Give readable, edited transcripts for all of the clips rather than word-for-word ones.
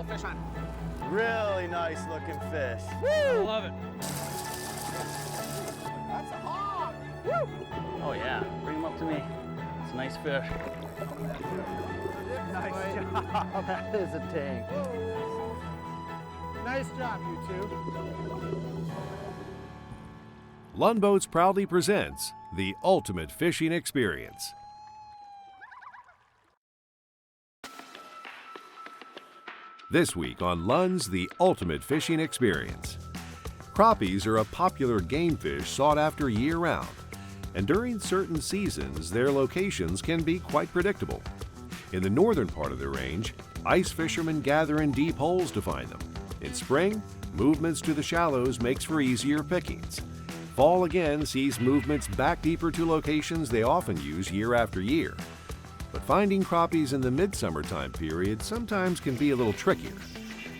Fish on. Really nice looking fish. Woo! I love it. That's a hog. Woo! Oh yeah, bring him up to me. It's a nice fish. Nice job. That is a tank. Nice job, you two. Lund Boats proudly presents the ultimate fishing experience. This week on Lund's The Ultimate Fishing Experience. Crappies are a popular game fish sought after year-round, and during certain seasons, their locations can be quite predictable. In the northern part of the range, ice fishermen gather in deep holes to find them. In spring, movements to the shallows makes for easier pickings. Fall again sees movements back deeper to locations they often use year after year. But finding crappies in the midsummer time period sometimes can be a little trickier.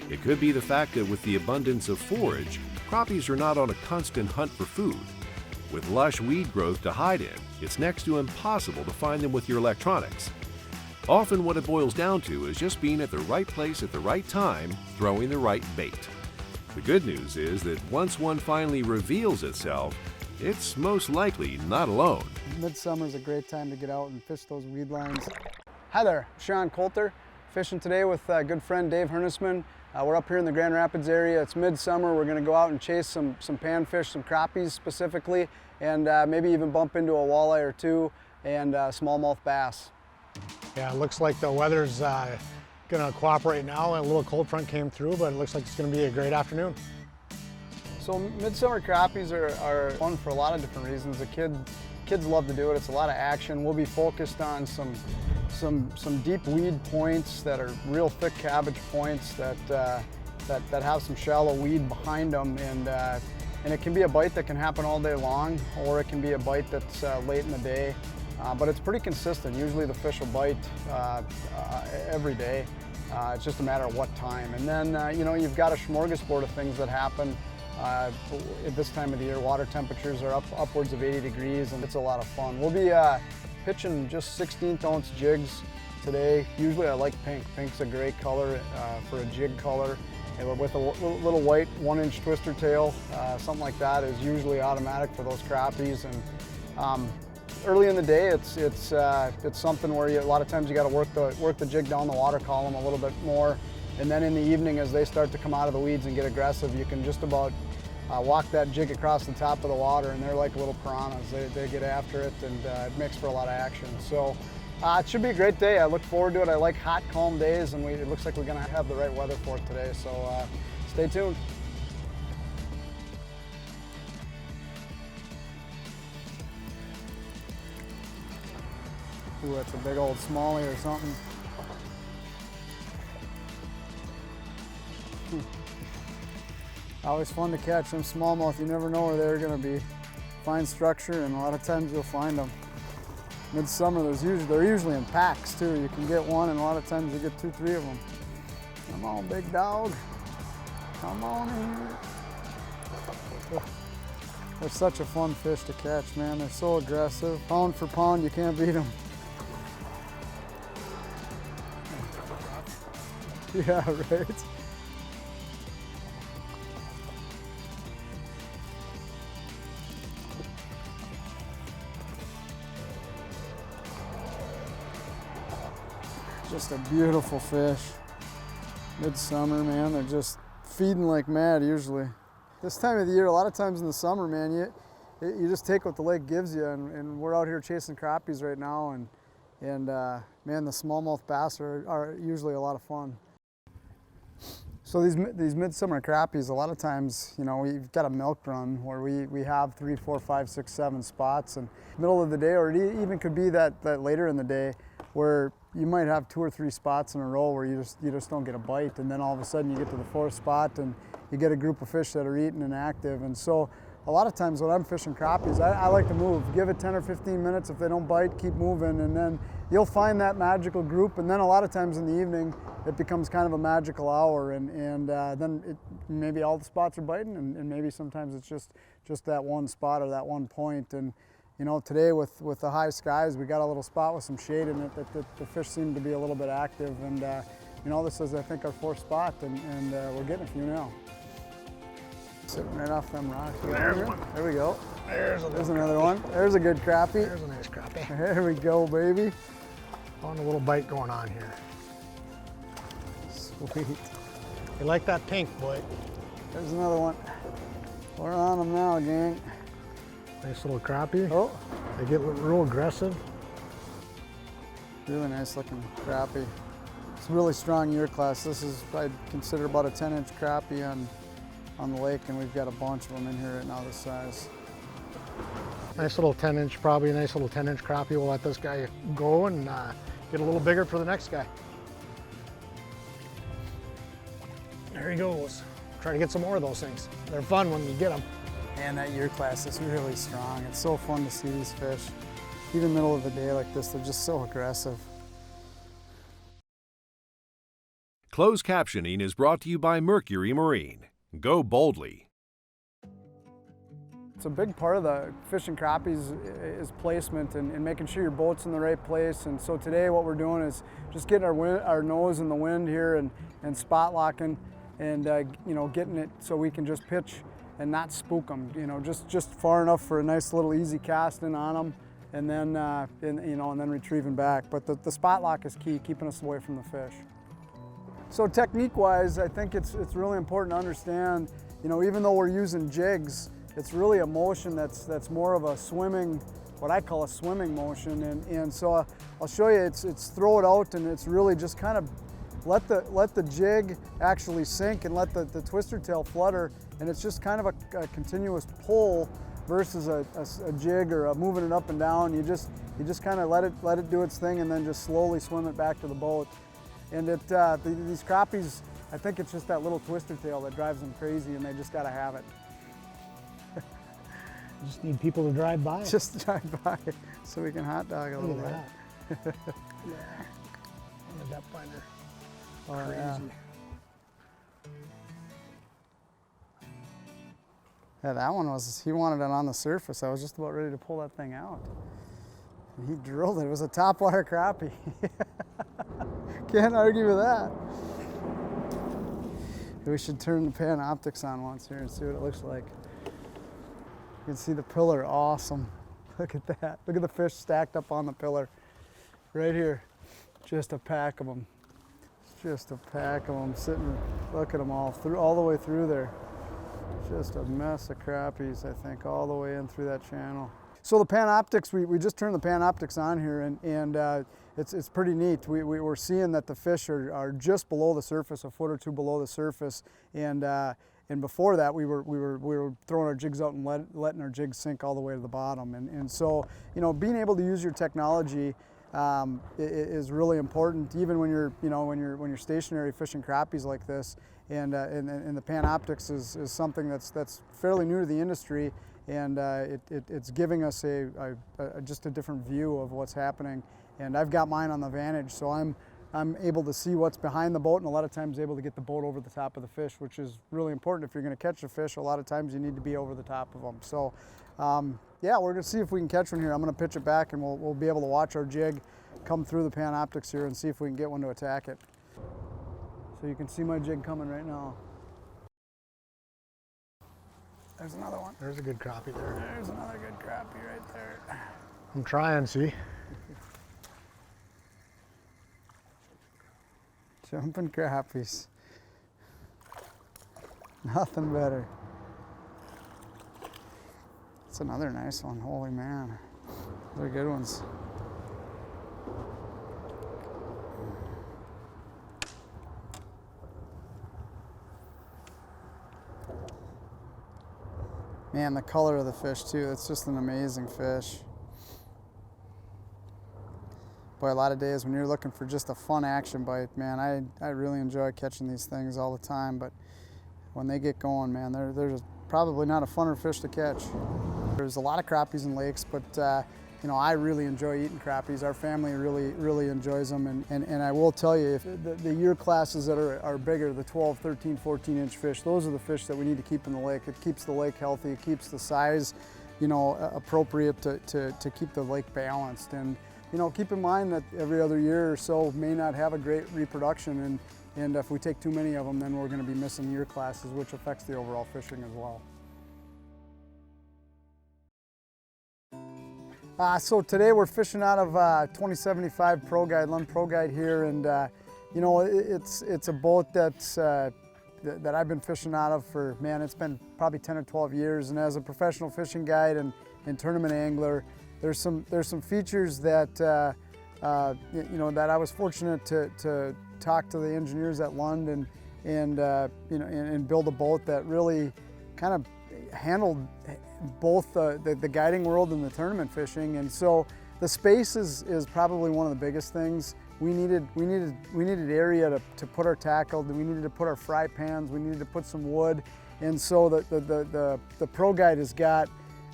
It could be the fact that with the abundance of forage, crappies are not on a constant hunt for food. With lush weed growth to hide in, it's next to impossible to find them with your electronics. Often what it boils down to is just being at the right place at the right time, throwing the right bait. The good news is that once one finally reveals itself, it's most likely not alone. Midsummer is a great time to get out and fish those weed lines. Hi there, Sean Colter, fishing today with good friend Dave Hernesman. We're up here in the Grand Rapids area. It's midsummer. We're going to go out and chase some panfish, some crappies specifically, and maybe even bump into a walleye or two and smallmouth bass. Yeah, it looks like the weather's going to cooperate now. A little cold front came through, but it looks like it's going to be a great afternoon. So midsummer crappies are fun for a lot of different reasons. The kids love to do it. It's a lot of action. We'll be focused on some deep weed points that are real thick cabbage points that have some shallow weed behind them, and it can be a bite that can happen all day long, or it can be a bite that's late in the day. But it's pretty consistent. Usually the fish will bite every day. It's just a matter of what time. And then you know, you've got a smorgasbord of things that happen. At this time of the year, water temperatures are upwards of 80 degrees, and it's a lot of fun. We'll be pitching just 16th ounce jigs today. Usually I like pink. Pink's a great color for a jig color. And with a little white 1-inch twister tail, something like that is usually automatic for those crappies. And early in the day, it's something where a lot of times you got to work the jig down the water column a little bit more. And then in the evening, as they start to come out of the weeds and get aggressive, you can just about walk that jig across the top of the water, and they're like little piranhas. They get after it, and it makes for a lot of action. So it should be a great day. I look forward to it. I like hot, calm days, and it looks like we're going to have the right weather for it today. So stay tuned. Ooh, that's a big old smallie or something. Always fun to catch them smallmouth. You never know where they're going to be. Fine structure, and a lot of times you'll find them. Midsummer, they're usually in packs too. You can get one, and a lot of times you get 2, 3 of them. Come on, big dog. Come on in here. They're such a fun fish to catch, man. They're so aggressive. Pound for pound, you can't beat them. Yeah, right. Just a beautiful fish. Midsummer, man, they're just feeding like mad usually. This time of the year, a lot of times in the summer, man, you just take what the lake gives you, and we're out here chasing crappies right now, and man, the smallmouth bass are usually a lot of fun. So these midsummer crappies, a lot of times, you know, we've got a milk run where we have 3, 4, 5, 6, 7 spots, and middle of the day, or it even could be that later in the day, where you might have 2 or 3 spots in a row where you just don't get a bite, and then all of a sudden you get to the 4th spot and you get a group of fish that are eating and active. And so a lot of times when I'm fishing crappies, I like to move. Give it 10 or 15 minutes. If they don't bite, keep moving, and then you'll find that magical group. And then a lot of times in the evening, it becomes kind of a magical hour, and then maybe all the spots are biting, and maybe sometimes it's just that one spot or that one point. And you know, today with the high skies, we got a little spot with some shade in it that the fish seem to be a little bit active. And you know, this is, I think, our 4th spot, and we're getting a few now. Sitting right off them rocks. There's one. There we go. There's another one. There's a good crappie. There's a nice crappie. There we go, baby. On a little bite going on here. Sweet. You like that pink, boy? There's another one. We're on them now, gang. Nice little crappie. Oh, They get real aggressive. really nice looking crappie. It's a really strong year class. This is, I'd consider, about a 10-inch crappie on the lake, and we've got a bunch of them in here right now this size. Nice little 10-inch, probably a nice little 10-inch crappie. We'll let this guy go and get a little bigger for the next guy. There he goes. Try to get some more of those things. They're fun when you get them. And that year class is really strong. It's so fun to see these fish. Even middle of the day like this, they're just so aggressive. Closed captioning is brought to you by Mercury Marine. Go boldly. It's a big part of the fishing crappies is placement and making sure your boat's in the right place. And so today what we're doing is just getting our nose in the wind here and spot locking and you know, getting it so we can just pitch and not spook them. You know, just far enough for a nice little easy casting on them, and then you know, and then retrieving back. But the spot lock is key, keeping us away from the fish. So technique-wise, I think it's really important to understand, you know, even though we're using jigs, it's really a motion that's more of a swimming, what I call a swimming motion. And so I'll show you, it's throw it out, and it's really just kind of let the jig actually sink and let the twister tail flutter, and it's just kind of a continuous pull versus a jig or a moving it up and down. You just kind of let it do its thing, and then just slowly swim it back to the boat. And these crappies, I think it's just that little twister tail that drives them crazy, and they just got to have it. Just need people to drive by. Just drive by so we can hot dog a little bit. Yeah. On the depth finder. Oh, Crazy. yeah. Yeah, that one he wanted it on the surface. I was just about ready to pull that thing out. And he drilled it. It was a topwater crappie. Can't argue with that. We should turn the pan optics on once here and see what it looks like. You can see the pillar, awesome. Look at that. Look at the fish stacked up on the pillar. Right here, just a pack of them. Just a pack of them sitting, look at them all the way through there. Just a mess of crappies, I think, all the way in through that channel. So the pan optics, we just turned the pan optics on here, and it's pretty neat. We're seeing that the fish are just below the surface, a foot or two below the surface, and before that we were throwing our jigs out and letting our jigs sink all the way to the bottom. And so, you know, being able to use your technology is really important, even when you're stationary fishing crappies like this. And the pan optics is something that's fairly new to the industry, and it's giving us just a different view of what's happening. And I've got mine on the Vantage, so I'm able to see what's behind the boat, and a lot of times able to get the boat over the top of the fish, which is really important. If you're going to catch a fish, a lot of times you need to be over the top of them. So yeah, we're going to see if we can catch one here. I'm going to pitch it back, and we'll be able to watch our jig come through the pan optics here and see if we can get one to attack it. So you can see my jig coming right now. There's another one. There's a good crappie there. There's another good crappie right there. I'm trying, see? Jumping crappies. Nothing better. That's another nice one. Holy man. They're good ones. Man, the color of the fish too, it's just an amazing fish. Boy, a lot of days when you're looking for just a fun action bite, man, I really enjoy catching these things all the time, but when they get going, man, they're just probably not a funner fish to catch. There's a lot of crappies in lakes, but you know, I really enjoy eating crappies. Our family really enjoys them, and I will tell you, if the year classes that are bigger, the 12, 13, 14-inch fish, those are the fish that we need to keep in the lake. It keeps the lake healthy, it keeps the size, you know, appropriate to keep the lake balanced. And you know, keep in mind that every other year or so may not have a great reproduction, and if we take too many of them, then we're going to be missing year classes, which affects the overall fishing as well. So today we're fishing out of 2075 Pro Guide, Lund Pro Guide here, and you know, it's a boat that's that I've been fishing out of for, man, it's been probably 10 or 12 years. And as a professional fishing guide and tournament angler, there's some features that you know, that I was fortunate to talk to the engineers at Lund and you know, and build a boat that really kind of handled both the guiding world and the tournament fishing. And so the space is probably one of the biggest things. We needed area to put our tackle, we needed to put our fry pans, we needed to put some wood. And so the Pro Guide has got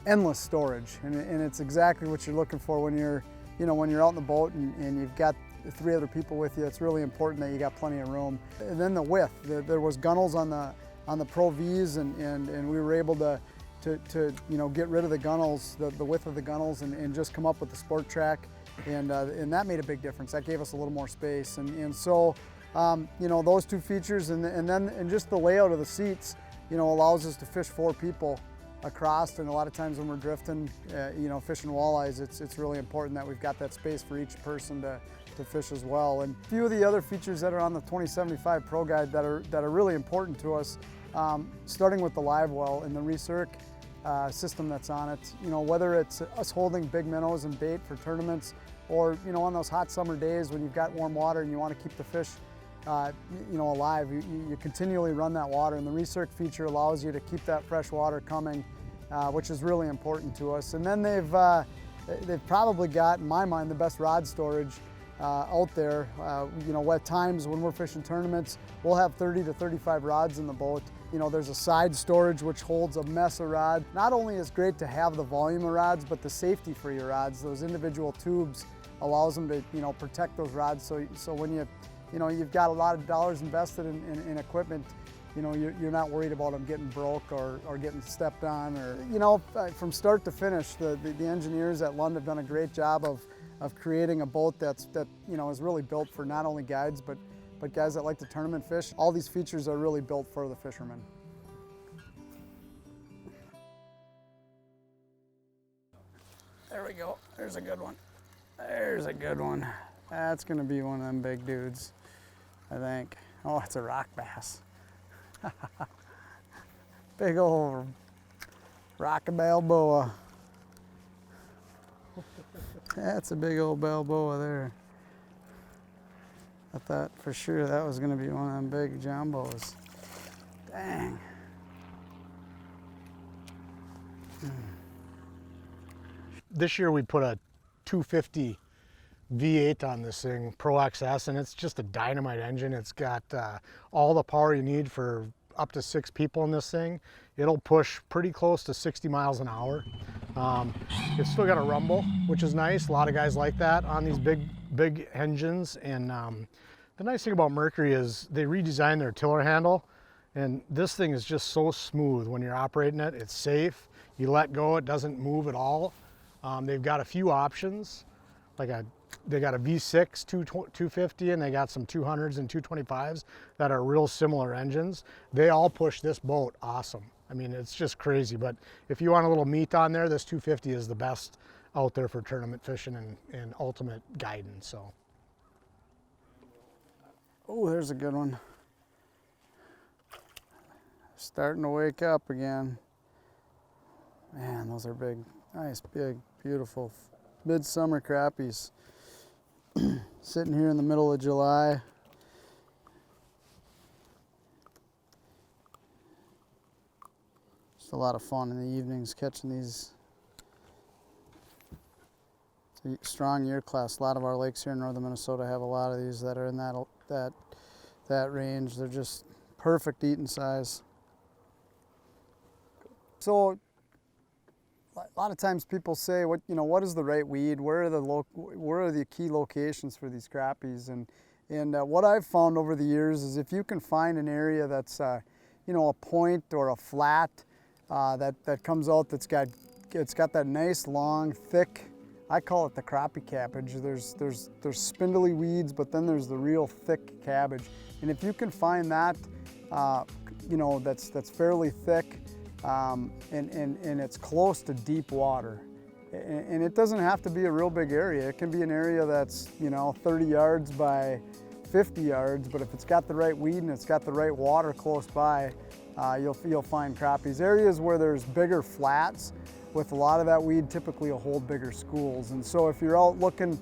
endless storage, and it's exactly what you're looking for when you're, you know, when you're out in the boat and you've got 3 other people with you. It's really important that you got plenty of room. And then the width, there was gunnels on the Pro Vs, and we were able to you know, get rid of the gunnels, the width of the gunnels, and just come up with the sport track, and that made a big difference. That gave us a little more space, and so you know, those 2 features, and just the layout of the seats, you know, allows us to fish 4 people across. And a lot of times when we're drifting, you know, fishing walleyes, it's really important that we've got that space for each person to fish as well. And a few of the other features that are on the 2075 Pro Guide that are really important to us, starting with the live well and the recirc system that's on it. You know, whether it's us holding big minnows and bait for tournaments, or you know, on those hot summer days when you've got warm water and you want to keep the fish you know, alive, you continually run that water, and the recirc feature allows you to keep that fresh water coming, which is really important to us. And then they've probably got, in my mind, the best rod storage out there. You know, at times when we're fishing tournaments, we'll have 30 to 35 rods in the boat. You know, there's a side storage which holds a mess of rod. Not only is it great to have the volume of rods, but the safety for your rods. Those individual tubes allows them to, you know, protect those rods. So when you know, you've got a lot of dollars invested in equipment, you know, you're not worried about them getting broke or getting stepped on, or, you know, from start to finish, the engineers at Lund have done a great job of creating a boat that you know, is really built for not only guides but guys that like to tournament fish. All these features are really built for the fishermen. There we go. There's a good one. There's a good one. That's gonna be one of them big dudes, I think. Oh, it's a rock bass. Big old rock balboa. That's a big old balboa there. I thought for sure that was gonna be one of them big jumbos. Dang. This year we put a 250 V8 on this thing, Pro XS, and it's just a dynamite engine. It's got all the power you need for up to 6 people in this thing. It'll push pretty close to 60 miles an hour. It's still got a rumble, which is nice. A lot of guys like that on these big engines. And the nice thing about Mercury is they redesigned their tiller handle, and this thing is just so smooth when you're operating it. It's safe. You let go, it doesn't move at all. They've got a few options, like they got a V6 250, and they got some 200s and 225s that are real similar engines. They all push this boat awesome. I mean, it's just crazy. But if you want a little meat on there, this 250 is the best out there for tournament fishing and ultimate guiding. So. Oh, there's a good one. Starting to wake up again. Man, those are big, nice, big, beautiful midsummer crappies. Sitting here in the middle of July. It's a lot of fun in the evenings catching these. It's a strong year class. A lot of our lakes here in northern Minnesota have a lot of these that are in that range. They're just perfect eating size. So a lot of times people say, what is the right weed? Where are the key locations for these crappies? And what I've found over the years is if you can find an area that's a point or a flat that comes out it's got that nice long thick, I call it the crappie cabbage. There's spindly weeds, but then there's the real thick cabbage. And if you can find that, that's fairly thick, and it's close to deep water. And it doesn't have to be a real big area. It can be an area that's 30 yards by 50 yards, but if it's got the right weed and it's got the right water close by, you'll find crappies. Areas where there's bigger flats with a lot of that weed typically will hold bigger schools. And so if you're out looking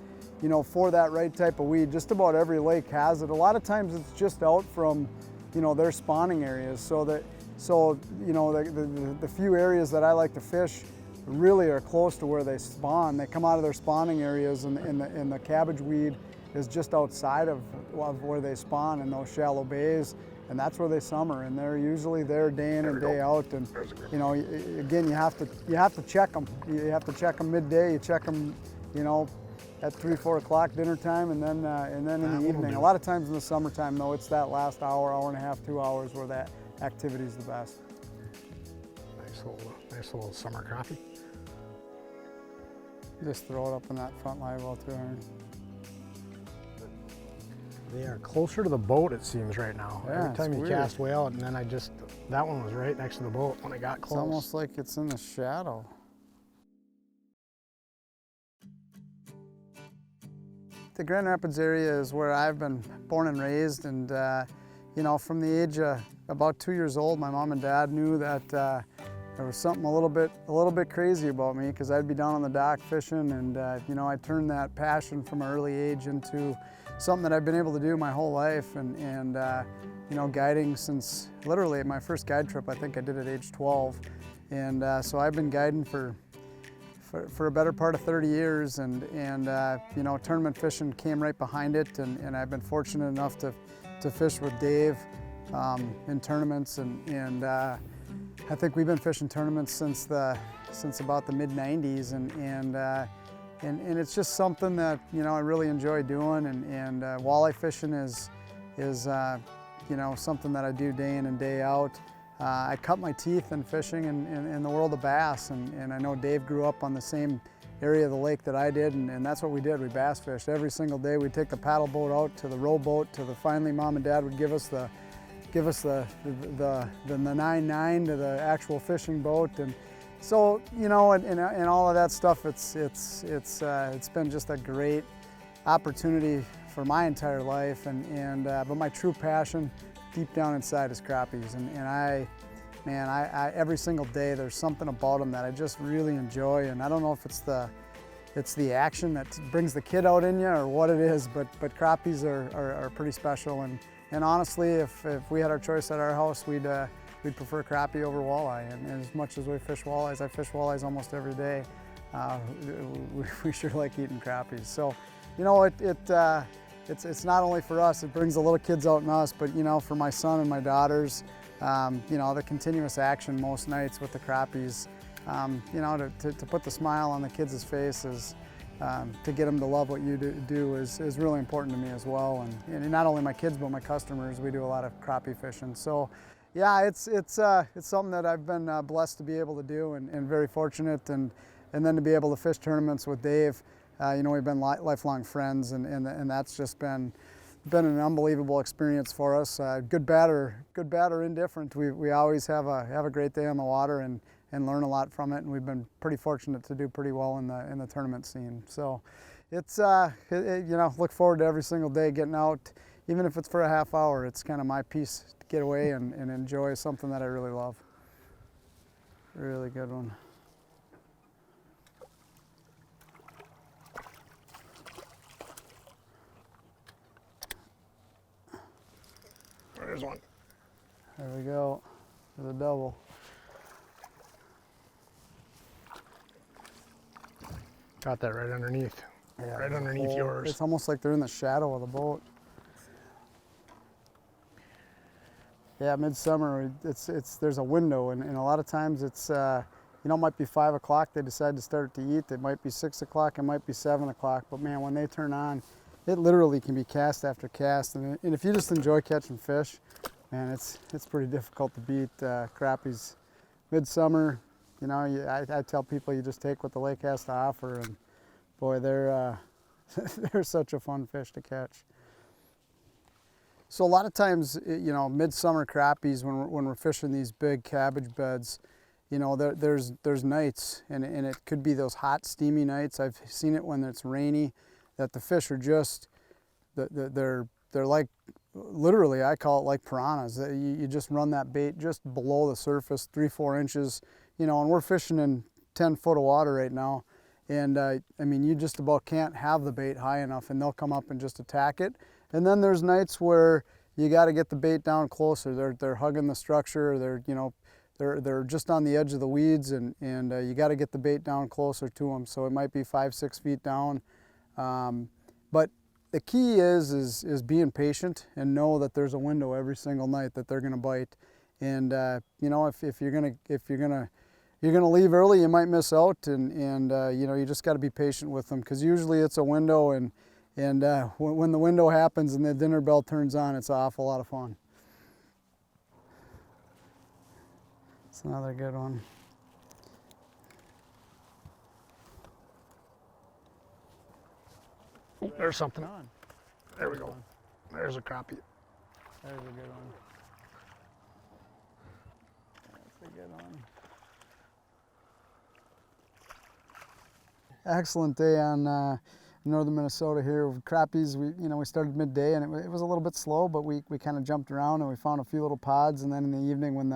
for that right type of weed, just about every lake has it. A lot of times it's just out from their spawning areas, so the few areas that I like to fish really are close to where they spawn. They come out of their spawning areas, and the cabbage weed is just outside of where they spawn in those shallow bays, and that's where they summer. And they're usually there day in and day out. And again, you have to check them. You have to check them midday. You check them, at 3-4 o'clock dinner time, and then in the evening. A lot of times in the summertime, though, it's that last hour and a half, 2 hours where that activity is the best. Nice little summer crappie. Just throw it up in that front live well too. They are closer to the boat, it seems, right now. Yeah, Every time it's you weird. cast way out, and then that one was right next to the boat when I got It's close. almost like it's in the shadow. The Grand Rapids area is where I've been born and raised, and from the age of about 2 years old, my mom and dad knew that there was something a little bit crazy about me, because I'd be down on the dock fishing, and I turned that passion from an early age into something that I've been able to do my whole life, and guiding since literally my first guide trip. I think I did at age 12, and so I've been guiding for a better part of 30 years, and tournament fishing came right behind it, and I've been fortunate enough to fish with Dave in tournaments, and I think we've been fishing tournaments since about the mid-90s, and it's just something that I really enjoy doing, and walleye fishing is something that I do day in and day out. I cut my teeth in fishing in the world of bass, and I know Dave grew up on the same area of the lake that I did, and that's what we did. We bass fished every single day. We'd take the paddle boat out to the rowboat, finally Mom and Dad would give us the 9-9 to the actual fishing boat, and so and all of that stuff. It's been just a great opportunity for my entire life, but my true passion deep down inside is crappies, and I every single day there's something about them that I just really enjoy, and I don't know if it's the action that brings the kid out in you or what it is, but crappies are pretty special, and honestly, if we had our choice at our house, we'd prefer crappie over walleye, and as much as we fish walleyes, I fish walleyes almost every day, we sure like eating crappies. So it's not only for us, it brings the little kids out in us, but for my son and my daughters, the continuous action most nights with the crappies, to put the smile on the kids' faces, to get them to love what you do is really important to me as well. And not only my kids, but my customers, we do a lot of crappie fishing. So yeah, it's something that I've been blessed to be able to do, and very fortunate, and then to be able to fish tournaments with Dave. We've been lifelong friends, and that's just been an unbelievable experience for us. Good, bad, or indifferent. We always have a great day on the water and learn a lot from it. And we've been pretty fortunate to do pretty well in the tournament scene. So it's look forward to every single day getting out, even if it's for a half hour. It's kind of my piece to get away and enjoy something that I really love. Really good one. There's one. There we go. There's a double. Got that right underneath. Yeah, Right underneath yours. It's almost like they're in the shadow of the boat. Yeah, midsummer, there's a window, and a lot of times it's, you know, it might be 5 o'clock, they decide to start to eat. It might be 6 o'clock, it might be 7 o'clock, but man, when they turn on, it literally can be cast after cast. And if you just enjoy catching fish, man, it's pretty difficult to beat crappies. Midsummer, you know, I tell people you just take what the lake has to offer, and boy, they're such a fun fish to catch. So a lot of times, you know, midsummer crappies, when we're fishing these big cabbage beds, you know, there's nights, and it could be those hot, steamy nights. I've seen it when it's rainy, that the fish are just, they're like, literally, I call it like piranhas. You just run that bait just below the surface, 3-4 inches, you know, and we're fishing in 10 foot of water right now. And I mean, you just about can't have the bait high enough, and they'll come up and just attack it. And then there's nights where you got to get the bait down closer. They're hugging the structure. They're just on the edge of the weeds, and you got to get the bait down closer to them. So it might be 5-6 feet down. But the key is being patient and know that there's a window every single night that they're going to bite. And you know, if you're gonna leave early, you might miss out, and you know, you just got to be patient with them, because usually it's a window, and when the window happens and the dinner bell turns on, it's an awful lot of fun. It's another good one. Oh, there's something on. There we go. There's a crappie. There's a good one. That's a good one. Excellent day on northern Minnesota here with crappies. We started midday, and it was a little bit slow, but we kind of jumped around, and we found a few little pods. And then in the evening, when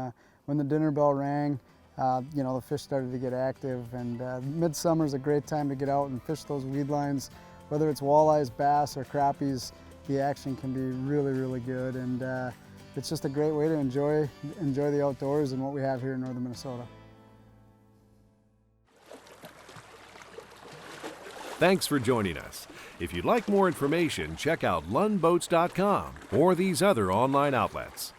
the dinner bell rang, you know, the fish started to get active. And midsummer is a great time to get out and fish those weed lines. Whether it's walleyes, bass, or crappies, the action can be really, really good. And it's just a great way to enjoy the outdoors and what we have here in northern Minnesota. Thanks for joining us. If you'd like more information, check out lundboats.com or these other online outlets.